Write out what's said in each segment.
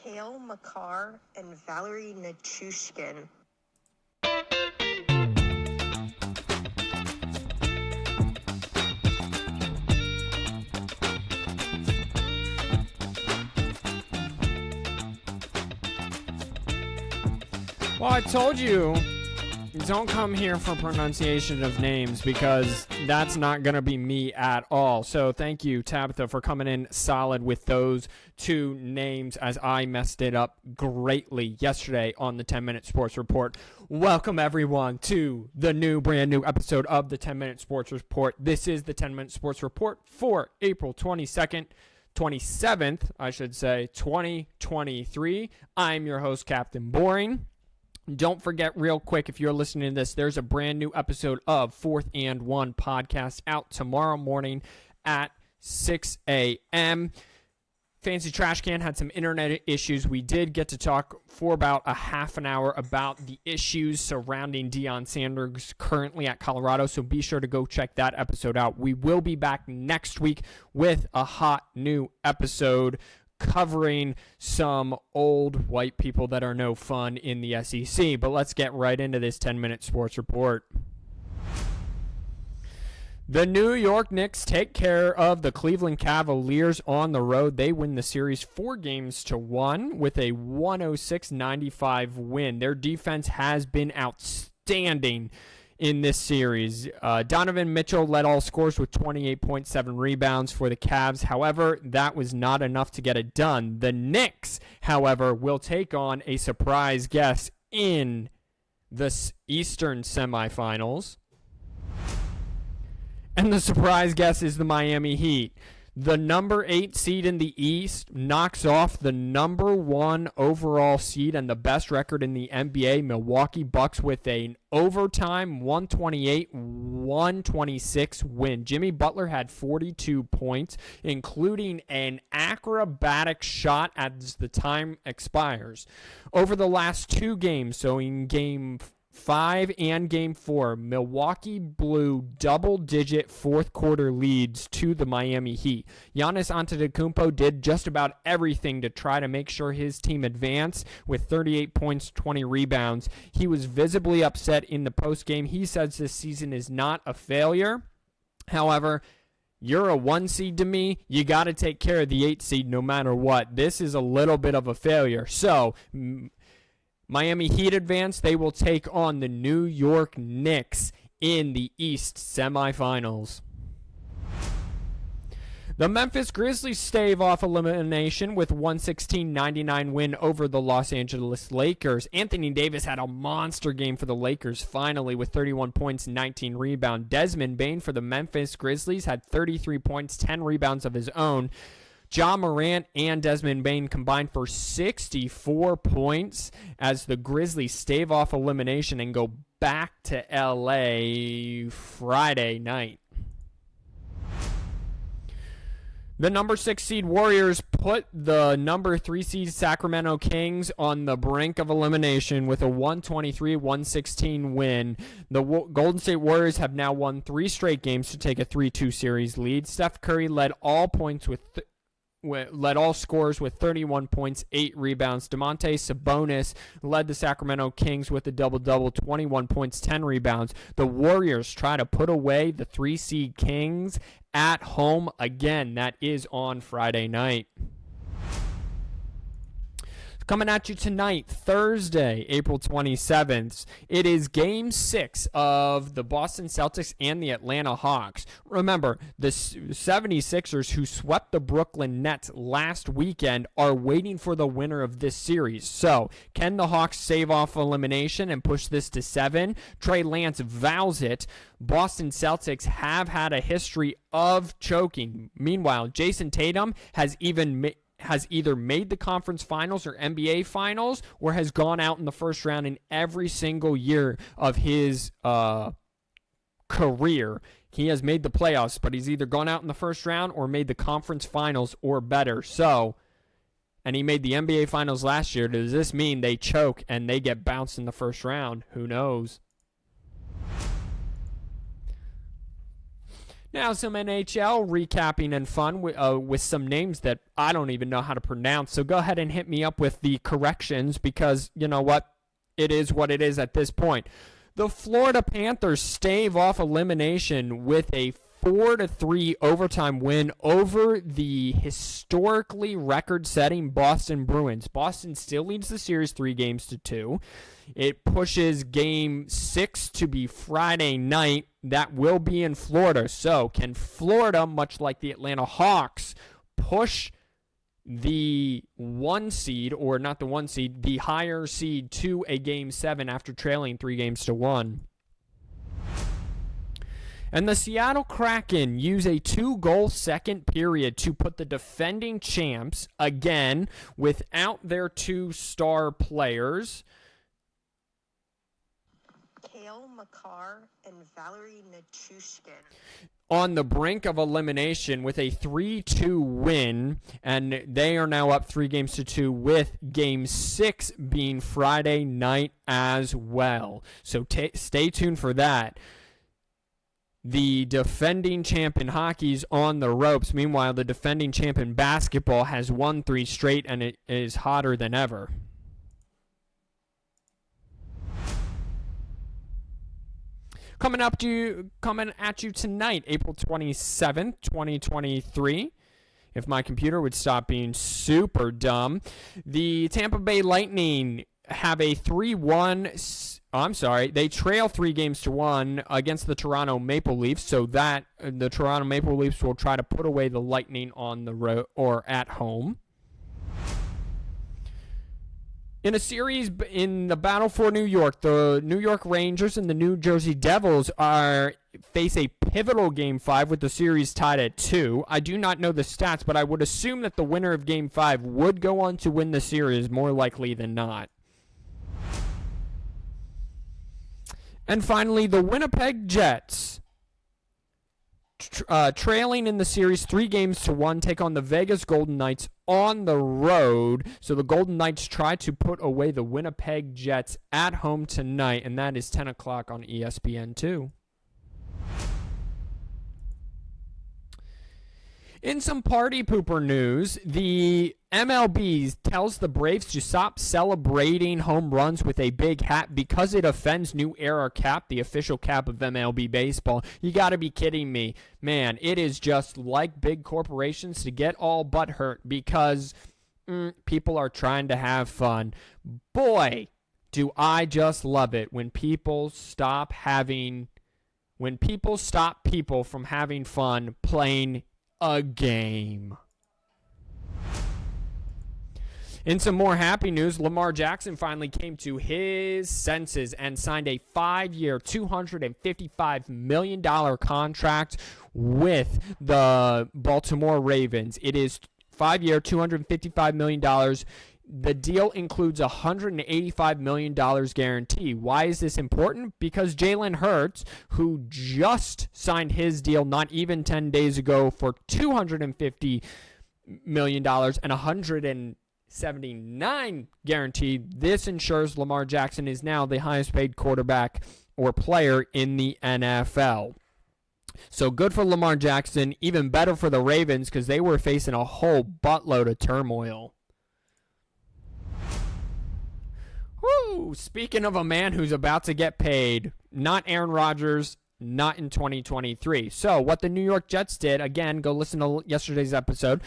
Kale Makar and Valerie Nichushkin. Well, I told you, don't come here for pronunciation of names because that's not going to be me at all. So thank you, Tabitha, for coming in solid with those two names as I messed it up greatly yesterday on the 10-Minute Sports Report. Welcome, everyone, to the brand new episode of the 10-Minute Sports Report. This is the 10-Minute Sports Report for April 27th, 2023. I'm your host, Captain Boring. Don't forget, real quick, if you're listening to this, there's a brand new episode of 4th and 1 podcast out tomorrow morning at 6 a.m. Fancy Trash Can had some internet issues. We did get to talk for about a half an hour about the issues surrounding Deion Sanders currently at Colorado, so be sure to go check that episode out. We will be back next week with a hot new episode covering some old white people that are no fun in the SEC. But let's get right into this 10-minute sports report. The New York Knicks take care of the Cleveland Cavaliers on the road. They win the series 4-1 with a 106-95 win. Their defense has been outstanding in this series. Donovan Mitchell led all scores with 28.7 rebounds for the Cavs. However, that was not enough to get it done. The Knicks, however, will take on a surprise guest in the Eastern semifinals. And the surprise guest is the Miami Heat. The number 8 seed in the East knocks off the number 1 overall seed and the best record in the NBA, Milwaukee Bucks, with an overtime 128-126 win. Jimmy Butler had 42 points, including an acrobatic shot as the time expires. Over the last 2 games, so in Game 5 and Game 4, Milwaukee blew double-digit fourth-quarter leads to the Miami Heat. Giannis Antetokounmpo did just about everything to try to make sure his team advanced with 38 points, 20 rebounds. He was visibly upset in the postgame. He says this season is not a failure. However, you're a 1 seed to me. You got to take care of the 8 seed no matter what. This is a little bit of a failure. So Miami Heat advance. They will take on the New York Knicks in the East semifinals. The Memphis Grizzlies stave off elimination with 116-99 win over the Los Angeles Lakers. Anthony Davis had a monster game for the Lakers finally with 31 points and 19 rebounds. Desmond Bane for the Memphis Grizzlies had 33 points, 10 rebounds of his own. Ja Morant and Desmond Bane combined for 64 points as the Grizzlies stave off elimination and go back to LA Friday night. The number 6 seed Warriors put the number 3 seed Sacramento Kings on the brink of elimination with a 123-116 win. The Golden State Warriors have now won 3 straight games to take a 3-2 series lead. Steph Curry led all scores with 31 points, 8 rebounds. Domantas Sabonis led the Sacramento Kings with a double-double, 21 points, 10 rebounds. The Warriors try to put away the 3-seed Kings at home again. That is on Friday night. Coming at you tonight, Thursday, April 27th, it is Game 6 of the Boston Celtics and the Atlanta Hawks. Remember, the 76ers, who swept the Brooklyn Nets last weekend, are waiting for the winner of this series. So, can the Hawks save off elimination and push this to 7? Trey Lance vows it. Boston Celtics have had a history of choking. Meanwhile, Jason Tatum has either made the conference finals or NBA finals or has gone out in the first round in every single year of his career. He has made the playoffs, but he's either gone out in the first round or made the conference finals or better. So, and he made the NBA finals last year. Does this mean they choke and they get bounced in the first round? Who knows? Now some NHL recapping and fun with some names that I don't even know how to pronounce. So go ahead and hit me up with the corrections because you know what? It is what it is at this point. The Florida Panthers stave off elimination with a 4-3 overtime win over the historically record-setting Boston Bruins. Boston still leads the series 3-2. It pushes Game 6 to be Friday night. That will be in Florida. So can Florida, much like the Atlanta Hawks, push the one seed, or not the one seed, the higher seed to a Game 7 after trailing 3-1? And the Seattle Kraken use a 2-goal second period to put the defending champs, again, without their 2-star players, Kale McCarr and Valerie Nichushkin, on the brink of elimination with a 3-2 win, and they are now up 3-2 with Game 6 being Friday night as well. So stay tuned for that. The defending champ in hockey's on the ropes. Meanwhile, the defending champ in basketball has won 3 straight, and it is hotter than ever. Coming at you tonight, April 27th, 2023. If my computer would stop being super dumb. The Tampa Bay Lightning have a 3-1. They trail 3-1 against the Toronto Maple Leafs, so that the Toronto Maple Leafs will try to put away the Lightning on the road or at home. In a series in the battle for New York, the New York Rangers and the New Jersey Devils face a pivotal Game 5 with the series tied at 2. I do not know the stats, but I would assume that the winner of Game 5 would go on to win the series more likely than not. And finally, the Winnipeg Jets, trailing in the series 3-1, take on the Vegas Golden Knights on the road. So the Golden Knights try to put away the Winnipeg Jets at home tonight, and that is 10 o'clock on ESPN2. In some party pooper news, the MLB tells the Braves to stop celebrating home runs with a big hat because it offends New Era Cap, the official cap of MLB baseball. You got to be kidding me. Man, it is just like big corporations to get all butthurt because people are trying to have fun. Boy, do I just love it when people stop people from having fun playing a game. In some more happy news, Lamar Jackson finally came to his senses and signed a 5-year, $255 million contract with the Baltimore Ravens. It is 5-year, $255 million. The deal includes $185 million guarantee. Why is this important? Because Jalen Hurts, who just signed his deal not even 10 days ago for $250 million and $179 guaranteed, this ensures Lamar Jackson is now the highest paid quarterback or player in the NFL. So good for Lamar Jackson, even better for the Ravens because they were facing a whole buttload of turmoil. Woo! Speaking of a man who's about to get paid, not Aaron Rodgers, not in 2023. So what the New York Jets did, again, go listen to yesterday's episode.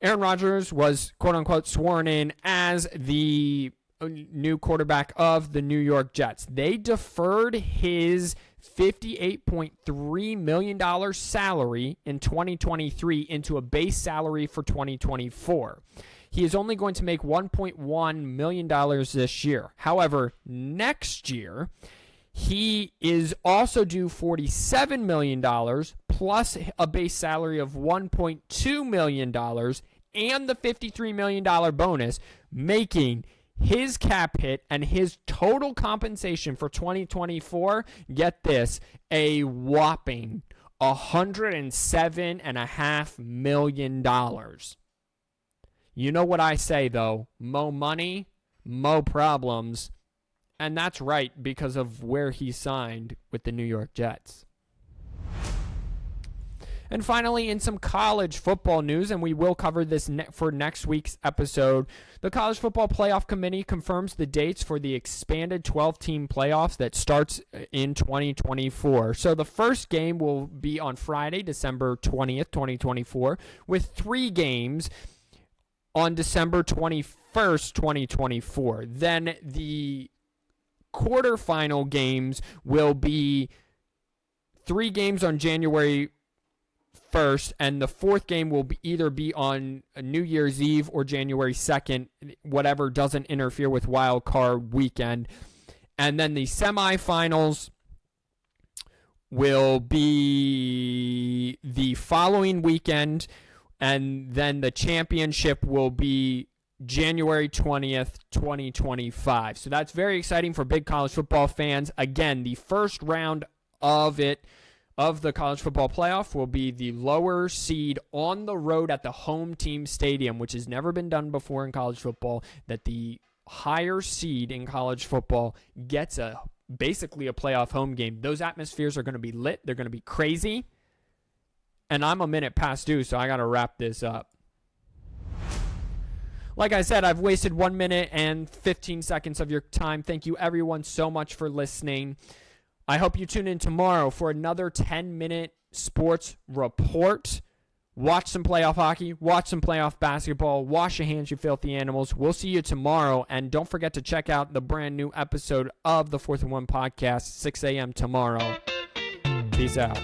Aaron Rodgers was, quote-unquote, sworn in as the new quarterback of the New York Jets. They deferred his $58.3 million salary in 2023 into a base salary for 2024. He is only going to make $1.1 million this year. However, next year, he is also due $47 million plus a base salary of $1.2 million and the $53 million bonus, making his cap hit and his total compensation for 2024, get this, a whopping $107.5 million. You know what I say, though. Mo money, mo problems. And that's right because of where he signed with the New York Jets. And finally, in some college football news, and we will cover this for next week's episode, the College Football Playoff Committee confirms the dates for the expanded 12-team playoffs that starts in 2024. So the first game will be on Friday, December 20th, 2024, with 3 games on December 21st, 2024. Then the quarterfinal games will be 3 games on January 1st, and the 4th game will either be on New Year's Eve or January 2nd, whatever doesn't interfere with wild card weekend. And then the semifinals will be the following weekend, and then the championship will be January 20th, 2025. So that's very exciting for big college football fans. Again, the first round of the college football playoff will be the lower seed on the road at the home team stadium, which has never been done before in college football, that the higher seed in college football gets basically a playoff home game. Those atmospheres are going to be lit. They're going to be crazy. And I'm a minute past due, so I got to wrap this up. Like I said, I've wasted 1 minute and 15 seconds of your time. Thank you, everyone, so much for listening. I hope you tune in tomorrow for another 10-minute sports report. Watch some playoff hockey. Watch some playoff basketball. Wash your hands, you filthy animals. We'll see you tomorrow. And don't forget to check out the brand new episode of the 4th and 1 podcast, 6 a.m. tomorrow. Peace out.